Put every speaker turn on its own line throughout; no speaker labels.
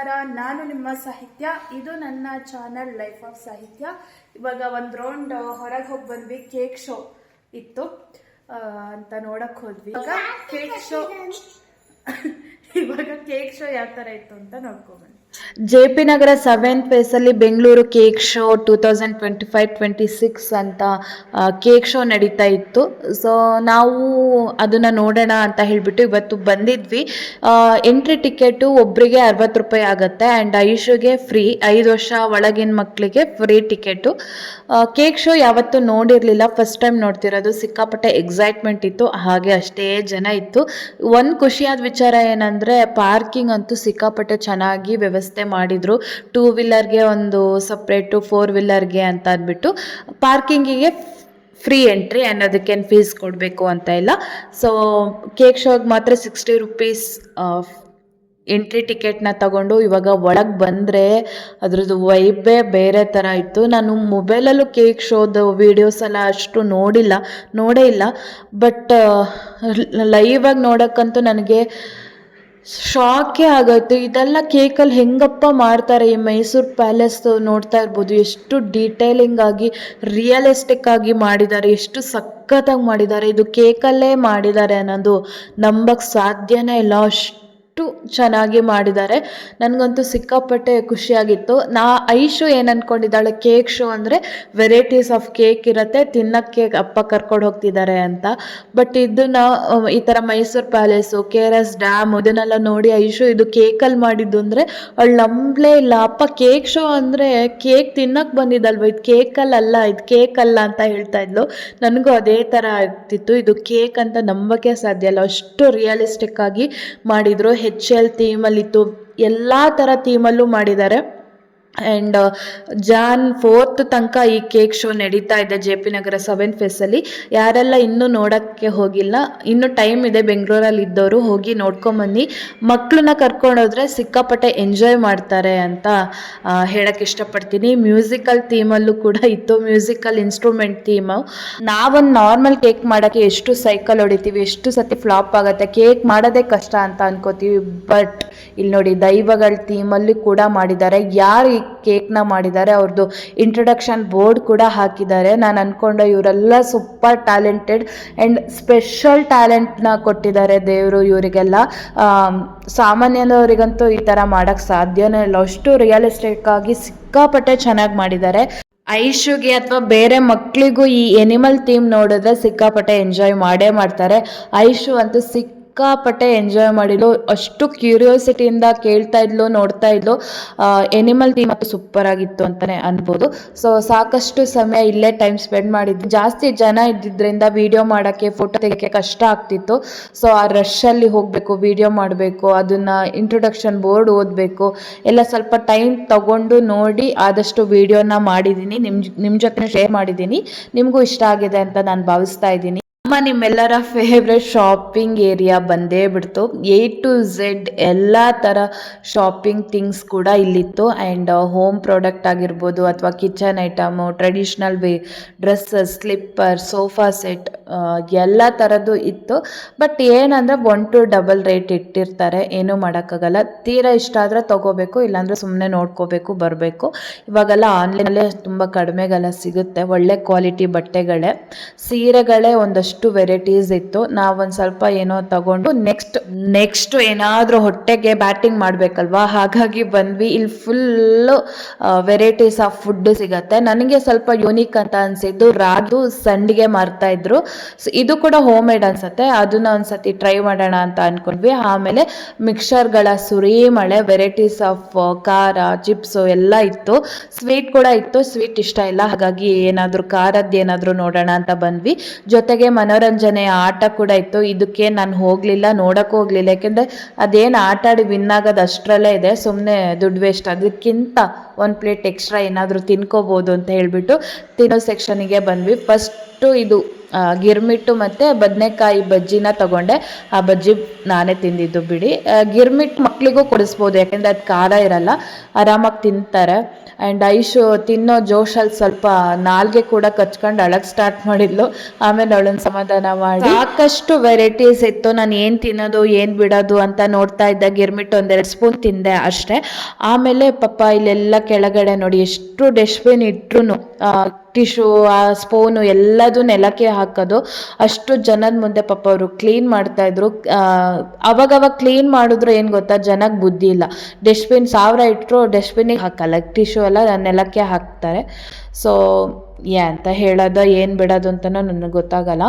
ನಮಸ್ಕಾರ. ನಾನು ನಿಮ್ಮ ಸಾಹಿತ್ಯ. ಇದು ನನ್ನ ಚಾನಲ್ ಲೈಫ್ ಆಫ್ ಸಾಹಿತ್ಯ. ಇವಾಗ ಒಂದು ರೌಂಡ್ ಹೊರಗೆ ಹೋಗಿ ಬಂದ್ವಿ. ಕೇಕ್ ಶೋ ಇತ್ತು ಅಂತ ನೋಡಕ್ ಹೋದ್ವಿ. ಇವಾಗ ಕೇಕ್ ಶೋ ಯಾವ ತರ ಇತ್ತು ಅಂತ ನೋಡ್ಕೊಂಡ್ಬನ್ನಿ. JP ನಗರ 7th ಫೇಸ್ ಅಲ್ಲಿ ಬೆಂಗಳೂರು ಕೇಕ್ ಶೋ 2025-26 ಅಂತ ಕೇಕ್ ಶೋ ನಡೀತಾ ಇತ್ತು. ಸೊ ನಾವು ಅದನ್ನ ನೋಡೋಣ ಅಂತ ಹೇಳ್ಬಿಟ್ಟು ಇವತ್ತು ಬಂದಿದ್ವಿ. ಎಂಟ್ರಿ ಟಿಕೆಟು ಒಬ್ಬರಿಗೆ 60 ರೂಪಾಯಿ ಆಗುತ್ತೆ ಆ್ಯಂಡ್ ಐಶುಗೆ ಫ್ರೀ. 5 ವರ್ಷ ಒಳಗಿನ ಮಕ್ಕಳಿಗೆ ಫ್ರೀ ಟಿಕೆಟು. ಕೇಕ್ ಶೋ ಯಾವತ್ತೂ ನೋಡಿರಲಿಲ್ಲ, ಫಸ್ಟ್ ಟೈಮ್ ನೋಡ್ತಿರೋದು. ಸಿಕ್ಕಾಪಟ್ಟೆ ಎಕ್ಸೈಟ್ಮೆಂಟ್ ಇತ್ತು, ಹಾಗೆ ಅಷ್ಟೇ ಜನ ಇತ್ತು. ಒಂದು ಖುಷಿಯಾದ ವಿಚಾರ ಏನಂದರೆ ಪಾರ್ಕಿಂಗ್ ಅಂತೂ ಸಿಕ್ಕಾಪಟ್ಟೆ ಚೆನ್ನಾಗಿ ವ್ಯವಸ್ಥೆ ಮಾಡಿದ್ರು. 2 ವೀಲರ್ಗೆ ಒಂದು ಸಪ್ರೇಟು, 4 ವೀಲರ್ಗೆ ಅಂತ ಅಂದ್ಬಿಟ್ಟು ಪಾರ್ಕಿಂಗಿಗೆ ಫ್ರೀ ಎಂಟ್ರಿ ಆ್ಯಂಡ್ ಅದಕ್ಕೇನು ಫೀಸ್ ಕೊಡಬೇಕು ಅಂತ ಇಲ್ಲ. ಸೊ ಕೇಕ್ ಶೋಗೆ ಮಾತ್ರ 60 ರೂಪೀಸ್ ಎಂಟ್ರಿ ಟಿಕೆಟ್ನ ತಗೊಂಡು ಇವಾಗ ಒಳಗೆ ಬಂದರೆ ಅದ್ರದ್ದು ವೈಬೇ ಬೇರೆ ಥರ ಇತ್ತು. ನಾನು ಮೊಬೈಲಲ್ಲೂ ಕೇಕ್ ಶೋದು ವೀಡಿಯೋಸ್ ಎಲ್ಲ ಅಷ್ಟು ನೋಡೇ ಇಲ್ಲ. ಬಟ್ ಲೈವಾಗಿ ನೋಡೋಕ್ಕಂತೂ ನನಗೆ ಶಾಕೇ ಆಗುತ್ತೆ. ಇದೆಲ್ಲ ಕೇಕಲ್ಲಿ ಹೆಂಗಪ್ಪ ಮಾಡ್ತಾರೆ. ಈ ಮೈಸೂರು ಪ್ಯಾಲೇಸ್ ನೋಡ್ತಾ ಇರ್ಬೋದು, ಎಷ್ಟು ಡೀಟೇಲಿಂಗ್ ಆಗಿ ರಿಯಲಿಸ್ಟಿಕ್ ಆಗಿ ಮಾಡಿದ್ದಾರೆ, ಎಷ್ಟು ಸಖತ್ತಾಗಿ ಮಾಡಿದ್ದಾರೆ. ಇದು ಕೇಕಲ್ಲೇ ಮಾಡಿದ್ದಾರೆ ಅನ್ನೋದು ನಂಬಕ್ಕೆ ಸಾಧ್ಯನೇ ಇಲ್ಲ, ಅಷ್ಟು ಚೆನ್ನಾಗಿ ಮಾಡಿದ್ದಾರೆ. ನನಗಂತೂ ಸಿಕ್ಕಾಪಟ್ಟೆ ಖುಷಿಯಾಗಿತ್ತು. ಐಶು ಏನು ಅಂದ್ಕೊಂಡಿದ್ದಾಳೆ, ಕೇಕ್ ಶೋ ಅಂದರೆ ವೆರೈಟೀಸ್ ಆಫ್ ಕೇಕ್ ಇರುತ್ತೆ, ತಿನ್ನಕ್ಕೆ ಅಪ್ಪ ಕರ್ಕೊಂಡು ಹೋಗ್ತಿದ್ದಾರೆ ಅಂತ. ಬಟ್ ಇದನ್ನು ಈ ಥರ ಮೈಸೂರು ಪ್ಯಾಲೇಸು, KRS ಡ್ಯಾಮ್ ಇದನ್ನೆಲ್ಲ ನೋಡಿ ಐಶು ಇದು ಕೇಕಲ್ಲಿ ಮಾಡಿದ್ದು ಅಂದರೆ ಅವಳು ನಂಬಲೇ ಇಲ್ಲ. ಅಪ್ಪ ಕೇಕ್ ಶೋ ಅಂದರೆ ಕೇಕ್ ತಿನ್ನಕ್ಕೆ ಬಂದಿದ್ದಲ್ವ, ಇದು ಕೇಕಲ್ಲ, ಇದು ಕೇಕ್ ಅಲ್ಲ ಅಂತ ಹೇಳ್ತಾ ಇದ್ಲು. ನನಗೂ ಅದೇ ಥರ ಆಗ್ತಿತ್ತು. ಇದು ಕೇಕ್ ಅಂತ ನಂಬಕ್ಕೆ ಸಾಧ್ಯ ಇಲ್ಲ, ಅಷ್ಟು ರಿಯಲಿಸ್ಟಿಕ್ ಆಗಿ ಮಾಡಿದರು. HL ಥೀಮಲ್ಲಿತ್ತು, ಎಲ್ಲ ಥರ ಥೀಮಲ್ಲೂ ಮಾಡಿದ್ದಾರೆ. ಆ್ಯಂಡ್ Jan 4th ತನಕ ಈ ಕೇಕ್ ಶೋ ನಡೀತಾ ಇದೆ JP ನಗರ 7th ಫೇಸಲ್ಲಿ. ಯಾರೆಲ್ಲ ಇನ್ನೂ ನೋಡೋಕ್ಕೆ ಹೋಗಿಲ್ಲ, ಇನ್ನೂ ಟೈಮ್ ಇದೆ, ಬೆಂಗಳೂರಲ್ಲಿ ಇದ್ದವರು ಹೋಗಿ ನೋಡ್ಕೊಂಬನ್ನಿ. ಮಕ್ಕಳನ್ನ ಕರ್ಕೊಂಡೋದ್ರೆ ಸಿಕ್ಕಾಪಟ್ಟೆ ಎಂಜಾಯ್ ಮಾಡ್ತಾರೆ ಅಂತ ಹೇಳಕ್ಕೆ ಇಷ್ಟಪಡ್ತೀನಿ. ಮ್ಯೂಸಿಕಲ್ ಥೀಮಲ್ಲೂ ಕೂಡ ಇತ್ತು, ಮ್ಯೂಸಿಕಲ್ ಇನ್ಸ್ಟ್ರೂಮೆಂಟ್ ಥೀಮು. ನಾವೊಂದು ನಾರ್ಮಲ್ ಕೇಕ್ ಮಾಡೋಕ್ಕೆ ಎಷ್ಟು ಸೈಕಲ್ ಹೊಡಿತೀವಿ, ಎಷ್ಟು ಸತಿ ಫ್ಲಾಪ್ ಆಗುತ್ತೆ, ಕೇಕ್ ಮಾಡೋದೇ ಕಷ್ಟ ಅಂತ ಅನ್ಕೋತೀವಿ. ಬಟ್ ಇಲ್ಲಿ ನೋಡಿ, ದೈವಗಳ ಥೀಮಲ್ಲಿ ಕೂಡ ಮಾಡಿದ್ದಾರೆ. ಯಾರು ಈ ಕೇಕ್ನ ಮಾಡಿದ್ದಾರೆ ಅವ್ರದ್ದು ಇಂಟ್ರೊಡಕ್ಷನ್ ಬೋರ್ಡ್ ಕೂಡ ಹಾಕಿದ್ದಾರೆ. ನಾನು ಅಂದ್ಕೊಂಡೆ ಇವರೆಲ್ಲ ಸೂಪರ್ ಟ್ಯಾಲೆಂಟೆಡ್ ಆ್ಯಂಡ್ ಸ್ಪೆಷಲ್ ಟ್ಯಾಲೆಂಟ್ನ ಕೊಟ್ಟಿದ್ದಾರೆ ದೇವರು ಇವರಿಗೆಲ್ಲ. ಸಾಮಾನ್ಯದವರಿಗಂತೂ ಈ ಥರ ಮಾಡೋಕ್ಕೆ ಸಾಧ್ಯನೇ ಇಲ್ಲ, ಅಷ್ಟು ರಿಯಲಿಸ್ಟಿಕ್ ಆಗಿ ಸಿಕ್ಕಾಪಟ್ಟೆ ಚೆನ್ನಾಗಿ ಮಾಡಿದ್ದಾರೆ. ಐಶುಗೆ ಅಥವಾ ಬೇರೆ ಮಕ್ಕಳಿಗೂ ಈ ಎನಿಮಲ್ ಥೀಮ್ ನೋಡಿದ್ರೆ ಸಿಕ್ಕಾಪಟ್ಟೆ ಎಂಜಾಯ್ ಮಾಡೇ ಮಾಡ್ತಾರೆ. ಐಶು ಅಂತೂ ಸಿಕ್ಕಾಪಟ್ಟೆ ಎಂಜಾಯ್ ಮಾಡಿದ್ಲು, ಅಷ್ಟು ಕ್ಯೂರಿಯಾಸಿಟಿಯಿಂದ ಕೇಳ್ತಾ ಇದ್ಲು, ನೋಡ್ತಾ ಇದ್ಲು. ಎನಿಮಲ್ ಥೀಮ್ ಅಂತೂ ಸೂಪರ್ ಆಗಿತ್ತು ಅಂತಲೇ ಅನ್ಬೋದು. ಸೊ ಸಾಕಷ್ಟು ಸಮಯ ಇಲ್ಲೇ ಟೈಮ್ ಸ್ಪೆಂಡ್ ಮಾಡಿದ್ವಿ. ಜಾಸ್ತಿ ಜನ ಇದ್ದಿದ್ದರಿಂದ ವಿಡಿಯೋ ಮಾಡೋಕ್ಕೆ, ಫೋಟೋ ತೆಗೋಕ್ಕೆ ಕಷ್ಟ ಆಗ್ತಿತ್ತು. ಸೊ ಆ ರಶಲ್ಲಿ ಹೋಗಬೇಕು, ವಿಡಿಯೋ ಮಾಡಬೇಕು, ಅದನ್ನು ಇಂಟ್ರೊಡಕ್ಷನ್ ಬೋರ್ಡ್ ಓದಬೇಕು, ಎಲ್ಲ ಸ್ವಲ್ಪ ಟೈಮ್ ತಗೊಂಡು ನೋಡಿ ಆದಷ್ಟು ವಿಡಿಯೋನ ಮಾಡಿದ್ದೀನಿ, ನಿಮ್ಮ ಜೊತೆ ಶೇರ್ ಮಾಡಿದ್ದೀನಿ. ನಿಮಗೂ ಇಷ್ಟ ಆಗಿದೆ ಅಂತ ನಾನು ಭಾವಿಸ್ತಾ ಇದ್ದೀನಿ. ನಿಮ್ಮೆಲ್ಲರ ಫೇವ್ರೆಟ್ ಶಾಪಿಂಗ್ ಏರಿಯಾ ಬಂದೇ ಬಿಡ್ತು. A to Z ಎಲ್ಲ ಥರ ಶಾಪಿಂಗ್ ಥಿಂಗ್ಸ್ ಕೂಡ ಇಲ್ಲಿತ್ತು. ಆ್ಯಂಡ್ ಹೋಮ್ ಪ್ರಾಡಕ್ಟ್ ಆಗಿರ್ಬೋದು ಅಥವಾ kitchen item, traditional dresses, slipper, sofa set ಎಲ್ಲ ಥರದ್ದು ಇತ್ತು. ಬಟ್ ಏನಂದರೆ 1 to double ರೇಟ್ ಇಟ್ಟಿರ್ತಾರೆ, ಏನೂ ಮಾಡೋಕ್ಕಾಗಲ್ಲ. ತೀರಾ ಇಷ್ಟ ಆದರೆ ತೊಗೋಬೇಕು, ಇಲ್ಲಾಂದರೆ ಸುಮ್ಮನೆ ನೋಡ್ಕೋಬೇಕು, ಬರಬೇಕು. ಇವಾಗೆಲ್ಲ ಆನ್ಲೈನಲ್ಲೇ ತುಂಬ ಕಡಿಮೆಗೆಲ್ಲ ಸಿಗುತ್ತೆ, ಒಳ್ಳೆ ಕ್ವಾಲಿಟಿ ಬಟ್ಟೆಗಳೇ, ಸೀರೆಗಳೇ ಒಂದಷ್ಟು ವೆರೈಟೀಸ್ ಇತ್ತು. ನಾವೊಂದು ಸ್ವಲ್ಪ ಏನೋ ತಗೊಂಡು ನೆಕ್ಸ್ಟ್ ಏನಾದರೂ ಹೊಟ್ಟೆಗೆ ಬ್ಯಾಟಿಂಗ್ ಮಾಡಬೇಕಲ್ವಾ, ಹಾಗಾಗಿ ಬಂದ್ವಿ. ಇಲ್ಲಿ ಫುಲ್ಲು ವೆರೈಟೀಸ್ ಆಫ್ ಫುಡ್ ಸಿಗತ್ತೆ. ನನಗೆ ಸ್ವಲ್ಪ ಯೂನಿಕ್ ಅಂತ ಅನಿಸಿದ್ದು ರಾಗಿ ಸಂಡಿಗೆ ಮಾರ್ತಾ ಇದ್ರು. ಇದು ಕೂಡ ಹೋಮ್ ಮೇಡ್ ಅನ್ಸುತ್ತೆ, ಅದನ್ನ ಒಂದ್ಸತಿ ಟ್ರೈ ಮಾಡೋಣ ಅಂತ ಅನ್ಕೊಂಡ್ವಿ. ಆಮೇಲೆ ಮಿಕ್ಸರ್ಗಳ ಸುರಿಮಳೆ, ವೆರೈಟೀಸ್ ಆಫ್ ಖಾರ, ಚಿಪ್ಸು ಎಲ್ಲ ಇತ್ತು. ಸ್ವೀಟ್ ಕೂಡ ಇತ್ತು, ಸ್ವೀಟ್ ಇಷ್ಟ ಇಲ್ಲ, ಹಾಗಾಗಿ ಏನಾದರೂ ಖಾರದ್ದು ಏನಾದರೂ ನೋಡೋಣ ಅಂತ ಬಂದ್ವಿ. ಜೊತೆಗೆ ಮನೋರಂಜನೆ ಆಟ ಕೂಡ ಇತ್ತು. ಇದಕ್ಕೆ ನಾನು ಹೋಗಲಿಲ್ಲ, ನೋಡೋಕ್ಕೂ ಹೋಗಲಿಲ್ಲ, ಯಾಕೆಂದರೆ ಅದೇನು ಆಟ ಆಡಿ ವಿನ್ ಆಗೋದು ಅಷ್ಟರಲ್ಲೇ ಇದೆ, ಸುಮ್ಮನೆ ದುಡ್ಡು ವೇಸ್ಟ್. ಅದಕ್ಕಿಂತ 1 ಪ್ಲೇಟ್ ಎಕ್ಸ್ಟ್ರಾ ಏನಾದರೂ ತಿನ್ಕೋಬೋದು ಅಂತ ಹೇಳಿಬಿಟ್ಟು ತಿನ್ನೋ ಸೆಕ್ಷನಿಗೆ ಬಂದ್ವಿ. ಫಸ್ಟು ಇದು ಗಿರ್ಮಿಟ್ಟು ಮತ್ತು ಬದನೆಕಾಯಿ ಬಜ್ಜಿನ ತಗೊಂಡೆ. ಆ ಬಜ್ಜಿ ನಾನೇ ತಿಂದಿದ್ದು ಬಿಡಿ. ಗಿರ್ಮಿಟ್ಟು ಮಕ್ಕಳಿಗೂ ಕೊಡಿಸ್ಬೋದು, ಯಾಕೆಂದರೆ ಅದು ಖಾರ ಇರಲ್ಲ, ಆರಾಮಾಗಿ ತಿಂತಾರೆ. ಆ್ಯಂಡ್ ಐಶು ತಿನ್ನೋ ಜೋಶಲ್ಲಿ ಸ್ವಲ್ಪ ನಾಲ್ಗೆ ಕೂಡ ಕಚ್ಕೊಂಡು ಅಳಕ್ಕೆ ಸ್ಟಾರ್ಟ್ ಮಾಡಿದ್ಲು. ಆಮೇಲೆ ಅವಳನ್ನು ಸಮಾಧಾನ ಮಾಡಿ ಸಾಕಷ್ಟು ವೆರೈಟೀಸ್ ಇತ್ತು. ನಾನು ಏನು ತಿನ್ನೋದು ಏನು ಬಿಡೋದು ಅಂತ ನೋಡ್ತಾ ಇದ್ದೆ. ಗಿರ್ಮಿಟ್ಟು 1-2 ಸ್ಪೂನ್ ತಿಂದೆ ಅಷ್ಟೇ. ಆಮೇಲೆ ಪಾಪ ಇಲ್ಲೆಲ್ಲ ಕೆಳಗಡೆ ನೋಡಿ ಎಷ್ಟು ಡಸ್ಟ್ಬಿನ್ ಇಟ್ರು ಟಿಶ್ಯೂ, ಆ ಸ್ಪೂನು ಎಲ್ಲದೂ ನೆಲಕ್ಕೆ ಹಾಕೋದು. ಅಷ್ಟು ಜನದ ಮುಂದೆ ಪಾಪ ಅವರು ಕ್ಲೀನ್ ಮಾಡ್ತಾಯಿದ್ರು. ಅವಾಗವಾಗ ಕ್ಲೀನ್ ಮಾಡಿದ್ರು ಏನು ಗೊತ್ತಾ, ಜನಕ್ಕೆ ಬುದ್ಧಿ ಇಲ್ಲ. ಡಸ್ಟ್ಬಿನ್ 1000 ಇಟ್ಟರು ಡಸ್ಟ್ಬಿನ್ನಿಗೆ ಹಾಕಲ್ಲ, ಟಿಶ್ಯೂ ಎಲ್ಲ ನೆಲಕ್ಕೆ ಹಾಕ್ತಾರೆ. ಸೊ ಅಂತ ಹೇಳೋದು ಏನು ಬಿಡೋದು ಅಂತಲೂ ನನಗೆ ಗೊತ್ತಾಗಲ್ಲ.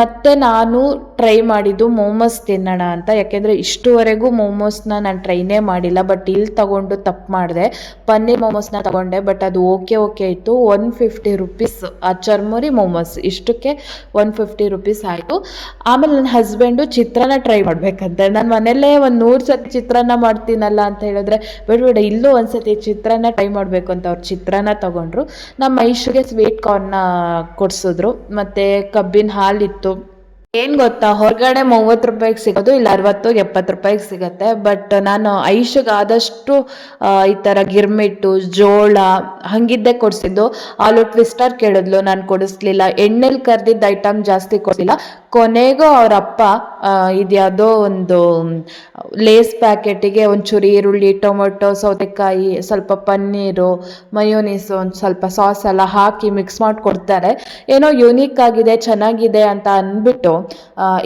ಮತ್ತು ನಾನು ಟ್ರೈ ಮಾಡಿದ್ದು ಮೋಮೋಸ್ ತಿನ್ನೋಣ ಅಂತ, ಯಾಕೆಂದರೆ ಇಷ್ಟುವರೆಗೂ ಮೋಮೋಸ್ನ ನಾನು ಟ್ರೈನೇ ಮಾಡಿಲ್ಲ. ಬಟ್ ಇಲ್ಲಿ ತಗೊಂಡು ತಪ್ಪು ಮಾಡಿದೆ, ಪನ್ನೀರ್ ಮೋಮೋಸ್ನ ತಗೊಂಡೆ. ಬಟ್ ಅದು ಓಕೆ ಇತ್ತು. 150 ರುಪೀಸ್ ಆ ಚರ್ಮುರಿ ಮೋಮೋಸ್, ಇಷ್ಟಕ್ಕೆ 150 ರುಪೀಸ್ ಆಯಿತು. ಆಮೇಲೆ ನನ್ನ ಹಸ್ಬೆಂಡು ಚಿತ್ರಾನ್ನ ಟ್ರೈ ಮಾಡಬೇಕಂತೆ. ನಾನು ಮನೆಯಲ್ಲೇ 100 ಸತಿ ಚಿತ್ರಾನ್ನ ಮಾಡ್ತೀನಲ್ಲ ಅಂತ ಹೇಳಿದ್ರೆ, ಬೇಡ ಇಲ್ಲೂ ಒಂದು ಸತಿ ಚಿತ್ರಾನ್ನ ಟ್ರೈ ಮಾಡಬೇಕು ಅಂತ ಅವ್ರು ಚಿತ್ರಾನ್ನ ತೊಗೊಂಡ್ರು. ನಮ್ಮ ಐಶುಗೆ ಸ್ವೀಟ್ ಕಾರ್ನ್ನ ಕೊಡಿಸಿದ್ರು, ಮತ್ತು ಕಬ್ಬಿನ ಹಾಲಿತ್ತು. ಏನು ಗೊತ್ತಾ, ಹೊರಗಡೆ 30 ರೂಪಾಯಿಗೆ ಸಿಗೋದು, ಇಲ್ಲ 60-70 ರೂಪಾಯಿಗೆ ಸಿಗುತ್ತೆ. ಬಟ್ ನಾನು ಐಶುಗೆ ಆದಷ್ಟು ಈ ಥರ ಗಿರ್ಮಿಟ್ಟು, ಜೋಳ ಹಂಗಿದ್ದೇ ಕೊಡಿಸಿದ್ದು. ಆಲೂ ಟ್ವಿಸ್ಟರ್ ಕೇಳಿದ್ಲು, ನಾನು ಕೊಡಿಸ್ಲಿಲ್ಲ. ಎಣ್ಣೆಲಿ ಕರ್ದಿದ್ದ ಐಟಮ್ ಜಾಸ್ತಿ ಕೊಡಿಸಿಲ್ಲ. ಕೊನೆಗೂ ಅವರಪ್ಪ ಇದ್ಯಾವುದೋ ಒಂದು ಲೇಸ್ ಪ್ಯಾಕೆಟಿಗೆ ಒಂಚೂರು ಈರುಳ್ಳಿ, ಟೊಮೊಟೊ, ಸೌತೆಕಾಯಿ, ಸ್ವಲ್ಪ ಪನ್ನೀರು, ಮಯೋನೀಸು, ಒಂದು ಸ್ವಲ್ಪ ಸಾಸ್ ಎಲ್ಲ ಹಾಕಿ ಮಿಕ್ಸ್ ಮಾಡಿ ಕೊಡ್ತಾರೆ. ಏನೋ ಯೂನಿಕ್ ಆಗಿದೆ, ಚೆನ್ನಾಗಿದೆ ಅಂತ ಅಂದ್ಬಿಟ್ಟು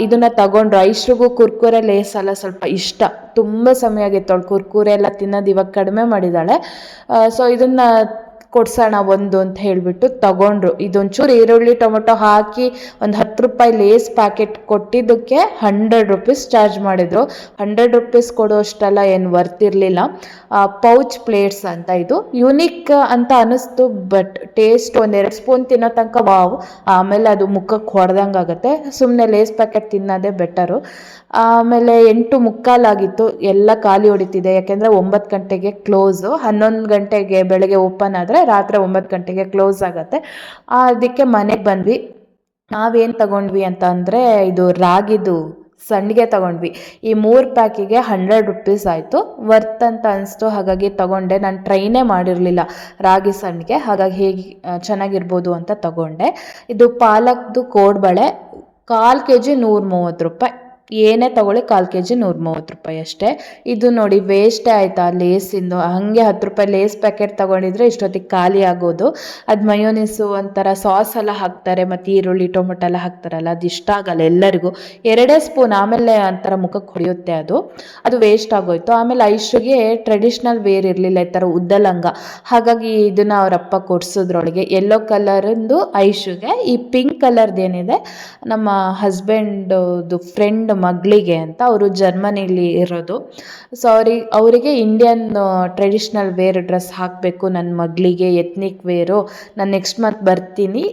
ಇದನ್ನು ತಗೊಂಡ್ರು. ಐಶ್ರಿಗೂ ಕುರ್ಕುರೆ ಲೇಸ್ ಎಲ್ಲ ಸ್ವಲ್ಪ ಇಷ್ಟ. ತುಂಬ ಸಮಯ ಆಗಿತ್ತು ಅವಳು ಕುರ್ಕುರೆ ಎಲ್ಲ ತಿನ್ನೋದು, ಇವಾಗ ಕಡಿಮೆ ಮಾಡಿದ್ದಾಳೆ. ಸೊ ಇದನ್ನು ಕೊಡ್ಸೋಣ ಒಂದು ಅಂತ ಹೇಳಿಬಿಟ್ಟು ತಗೊಂಡ್ರು. ಇದೊಂಚೂರು ಈರುಳ್ಳಿ ಟೊಮೊಟೊ ಹಾಕಿ ಒಂದು 10 ರೂಪಾಯಿ ಲೇಸ್ ಪ್ಯಾಕೆಟ್ ಕೊಟ್ಟಿದ್ದಕ್ಕೆ 100 ರುಪೀಸ್ ಚಾರ್ಜ್ ಮಾಡಿದರು. 100 ರುಪೀಸ್ ಕೊಡೋಷ್ಟೆಲ್ಲ ಏನು ವರ್ತಿರಲಿಲ್ಲ. ಪೌಚ್ ಪ್ಲೇಟ್ಸ್ ಅಂತ, ಇದು ಯುನಿಕ್ ಅಂತ ಅನ್ನಿಸ್ತು. ಬಟ್ ಟೇಸ್ಟ್ 1-2 ಸ್ಪೂನ್ ತಿನ್ನೋ ತನಕ ವಾವ್, ಆಮೇಲೆ ಅದು ಮುಖಕ್ಕೆ ಹೊಡೆದಂಗೆ ಆಗುತ್ತೆ. ಸುಮ್ಮನೆ ಲೇಸ್ ಪ್ಯಾಕೆಟ್ ತಿನ್ನೋದೇ ಬೆಟರು. ಆಮೇಲೆ 8:45 ಆಗಿತ್ತು, ಎಲ್ಲ ಖಾಲಿ ಹೊಡಿತಿದೆ. ಯಾಕೆಂದರೆ 9 ಗಂಟೆಗೆ ಕ್ಲೋಸು, 11 ಗಂಟೆಗೆ ಬೆಳಗ್ಗೆ ಓಪನ್ ಆದರೆ ರಾತ್ರಿ 9 ಗಂಟೆಗೆ ಕ್ಲೋಸ್ ಆಗುತ್ತೆ. ಅದಕ್ಕೆ ಮನೆಗೆ ಬಂದ್ವಿ. ನಾವೇನು ತಗೊಂಡ್ವಿ ಅಂತ ಅಂದರೆ, ಇದು ರಾಗಿದು ಸಂಡಿಗೆ ತಗೊಂಡ್ವಿ. ಈ 3 ಪ್ಯಾಕಿಗೆ 100 ರುಪೀಸ್ ಆಯಿತು. ವರ್ತ್ ಅಂತ ಅನಿಸ್ತು, ಹಾಗಾಗಿ ತಗೊಂಡೆ. ನಾನು ಟ್ರೈನೇ ಮಾಡಿರಲಿಲ್ಲ ರಾಗಿ ಸಂಡಿಗೆ, ಹಾಗಾಗಿ ಹೇಗೆ ಚೆನ್ನಾಗಿರ್ಬೋದು ಅಂತ ತಗೊಂಡೆ. ಇದು ಪಾಲಕ್ದು ಕೋಡ್ಬಳೆ, 1/4 kg 130 ರೂಪಾಯಿ. ಏನೇ ತಗೊಳ್ಳಿ 1/4 kg 130 ರೂಪಾಯಿ ಅಷ್ಟೇ. ಇದು ನೋಡಿ ವೇಸ್ಟೇ ಆಯಿತಾ ಲೇಸಿಂದು. ಹಾಗೆ 10 ರೂಪಾಯಿ ಲೇಸ್ ಪ್ಯಾಕೆಟ್ ತೊಗೊಂಡಿದ್ರೆ ಇಷ್ಟೊತ್ತಿಗೆ ಖಾಲಿ ಆಗೋದು. ಅದು ಮಯೋನೀಸು ಒಂಥರ ಸಾಸ್ ಎಲ್ಲ ಹಾಕ್ತಾರೆ, ಮತ್ತು ಈರುಳ್ಳಿ ಟೊಮೊಟೊ ಎಲ್ಲ ಹಾಕ್ತಾರಲ್ಲ, ಅದು ಇಷ್ಟ ಆಗಲ್ಲ ಎಲ್ಲರಿಗೂ. 2 ಸ್ಪೂನ್, ಆಮೇಲೆ ಒಂಥರ ಮುಖಕ್ಕೆ ಹೊಡೆಯುತ್ತೆ, ಅದು ವೇಸ್ಟ್ ಆಗೋಯ್ತು. ಆಮೇಲೆ ಐಶ್ರಿಗೆ ಟ್ರೆಡಿಷ್ನಲ್ ವೇರ್ ಇರಲಿಲ್ಲ, ಈ ಥರ ಉದ್ದಲಂಗ, ಹಾಗಾಗಿ ಇದನ್ನು ಅವರಪ್ಪ ಕೊಡಿಸಿದ್ರೊಳಗೆ. ಯೆಲ್ಲೋ ಕಲರಿಂದು ಐಶುಗೆ, ಈ ಪಿಂಕ್ ಕಲರ್ದೇನಿದೆ ನಮ್ಮ ಹಸ್ಬೆಂಡ್ದು ಫ್ರೆಂಡ್ ಮಗಳಿಗೆ ಅಂತ, ಅವರು ಜರ್ಮನಿಲಿ ಇರೋದು. ಸೊ ಅವರಿಗೆ ಇಂಡಿಯನ್ ಟ್ರೆಡಿಷ್ನಲ್ ವೇರ್ ಡ್ರೆಸ್ ಹಾಕಬೇಕು ನನ್ನ ಮಗಳಿಗೆ, ಎತ್ನಿಕ್ ವೇರು. ನಾನು ನೆಕ್ಸ್ಟ್ ಮಂತ್ ಬರ್ತೀನಿ,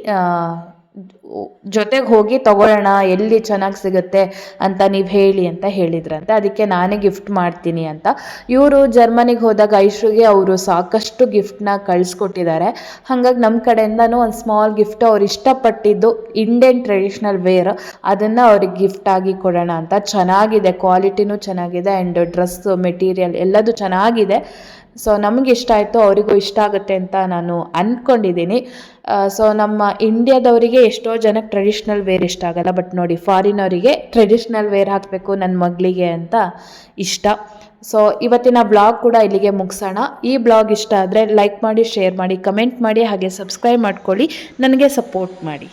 ಜೊತೆಗೆ ಹೋಗಿ ತಗೊಳ್ಳೋಣ, ಎಲ್ಲಿ ಚೆನ್ನಾಗಿ ಸಿಗುತ್ತೆ ಅಂತ ನೀವು ಹೇಳಿ ಅಂತ ಹೇಳಿದ್ರಂತೆ. ಅದಕ್ಕೆ ನಾನೇ ಗಿಫ್ಟ್ ಮಾಡ್ತೀನಿ ಅಂತ. ಇವರು ಜರ್ಮನಿಗೆ ಹೋದಾಗ ಐಶ್ರಿಗೆ ಅವರು ಸಾಕಷ್ಟು ಗಿಫ್ಟ್ನ ಕಳಿಸ್ಕೊಟ್ಟಿದ್ದಾರೆ. ಹಾಗಾಗಿ ನಮ್ಮ ಕಡೆಯಿಂದನೂ ಒಂದು ಸ್ಮಾಲ್ ಗಿಫ್ಟ್, ಅವ್ರು ಇಷ್ಟಪಟ್ಟಿದ್ದು ಇಂಡಿಯನ್ ಟ್ರೆಡಿಷ್ನಲ್ ವೇರ್, ಅದನ್ನು ಅವ್ರಿಗೆ ಗಿಫ್ಟ್ ಆಗಿ ಕೊಡೋಣ ಅಂತ. ಚೆನ್ನಾಗಿದೆ, ಕ್ವಾಲಿಟಿನೂ ಚೆನ್ನಾಗಿದೆ, ಆ್ಯಂಡ್ ಡ್ರೆಸ್ ಮೆಟೀರಿಯಲ್ ಎಲ್ಲದೂ ಚೆನ್ನಾಗಿದೆ. ಸೊ ನಮಗೆ ಇಷ್ಟ ಆಯಿತು, ಅವರಿಗೂ ಇಷ್ಟ ಆಗುತ್ತೆ ಅಂತ ನಾನು ಅಂದ್ಕೊಂಡಿದ್ದೀನಿ. ಸೊ ನಮ್ಮ ಇಂಡಿಯಾದವರಿಗೆ ಎಷ್ಟೋ ಜನಕ್ಕೆ ಟ್ರೆಡಿಷ್ನಲ್ ವೇರ್ ಇಷ್ಟ ಆಗಲ್ಲ, ಬಟ್ ನೋಡಿ ಫಾರಿನವರಿಗೆ ಟ್ರೆಡಿಷ್ನಲ್ ವೇರ್ ಹಾಕಬೇಕು ನನ್ನ ಮಗಳಿಗೆ ಅಂತ ಇಷ್ಟ. ಸೊ ಇವತ್ತಿನ ಬ್ಲಾಗ್ ಕೂಡ ಇಲ್ಲಿಗೆ ಮುಗಿಸೋಣ. ಈ ಬ್ಲಾಗ್ ಇಷ್ಟ ಆದರೆ ಲೈಕ್ ಮಾಡಿ, ಶೇರ್ ಮಾಡಿ, ಕಮೆಂಟ್ ಮಾಡಿ, ಹಾಗೆ ಸಬ್ಸ್ಕ್ರೈಬ್ ಮಾಡ್ಕೊಳ್ಳಿ, ನನಗೆ ಸಪೋರ್ಟ್ ಮಾಡಿ.